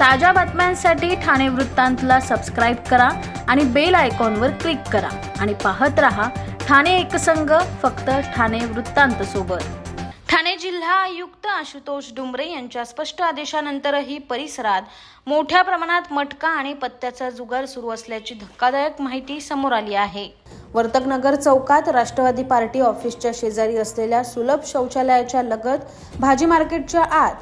ताज्या बातम्यांसाठी ठाणे वृत्तांतला सबस्क्राईब करा आणि बेल आयकॉनवर क्लिक करा आणि पाहत रहा ठाणे एकसंघ, फक्त ठाणे वृत्तांत सोबत। ठाणे जिल्हा आयुक्त आशुतोष डुंबरे यांच्या स्पष्ट आदेशानंतरही परिसरात मोठ्या प्रमाणात मटका आणि पत्त्याचा जुगार सुरू असल्याची धक्कादायक माहिती समोर आली आहे। वर्तकनगर चौकात राष्ट्रवादी पार्टी ऑफिसच्या शेजारी असलेल्या सुलभ शौचालयाच्या लगत भाजी मार्केटच्या आत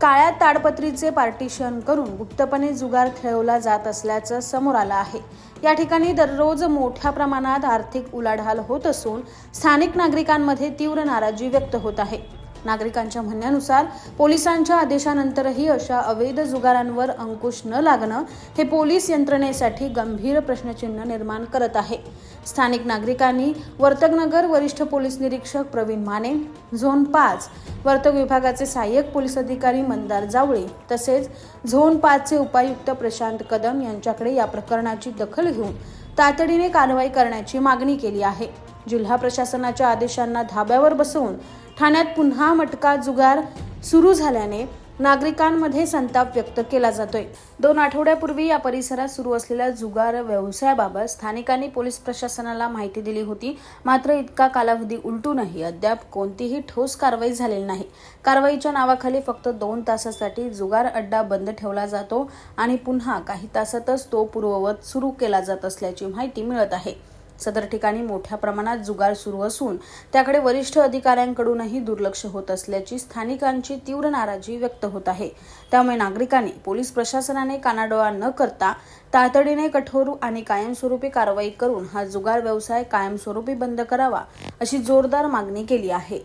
काळ्या ताडपत्रीचे पार्टिशन करून गुप्तपणे जुगार खेळवला जात असल्याचं समोर आलं आहे। या ठिकाणी दररोज मोठ्या प्रमाणात आर्थिक उलाढाल होत असून स्थानिक नागरिकांमध्ये तीव्र नाराजी व्यक्त होत आहे। नागरिकांच्या म्हणण्यानुसार पोलिसांच्या आदेशानंतरही अशा अवैध जुगारांवर अंकुश न लागणं हे पोलीस यंत्रणेसाठी गंभीर प्रश्नचिन्ह निर्माण करत आहे। स्थानिक नागरिकांनी वर्तकनगर वरिष्ठ पोलीस निरीक्षक प्रवीण माने, झोन 5 वर्तक विभागाचे सहाय्यक पोलीस अधिकारी मंदार जावळे तसेच झोन 5 चे उपायुक्त प्रशांत कदम यांच्याकडे या प्रकरणाची दखल घेऊन तातडीने कारवाई करण्याची मागणी केली आहे। जिल्हा प्रशासनाच्या आदेशांना धाब्यावर बसवून ठाण्यात पुन्हा मटका जुगार सुरू झाल्याने नागरिकांमध्ये संताप व्यक्त केला जातोय। 2 आठवड्यापूर्वी या परिसरात सुरू असलेल्या जुगार व्यवसायाबाबत स्थानिकांनी पोलीस प्रशासनाला माहिती दिली होती, मात्र इतका कालावधी उलटूनही अद्याप कोणतीही ठोस कारवाई झालेली नाही। कारवाईच्या नावाखाली फक्त 2 तासासाठी जुगार अड्डा बंद ठेवला जातो आणि पुन्हा काही तासातच तो पूर्ववत सुरू केला जात असल्याची माहिती मिळत आहे। सदर ठिकाणी मोठ्या प्रमाणात जुगार सुरू असून त्याकडे वरिष्ठ अधिकाऱ्यांकडूनही दुर्लक्ष होत असल्याची स्थानिकांची तीव्र नाराजी व्यक्त होत आहे। त्यामुळे नागरिकांनी पोलीस प्रशासनाने कानाडोळा न करता तातडीने कठोर आणि कायमस्वरूपी कारवाई करून हा जुगार व्यवसाय कायमस्वरूपी बंद करावा अशी जोरदार मागणी केली आहे।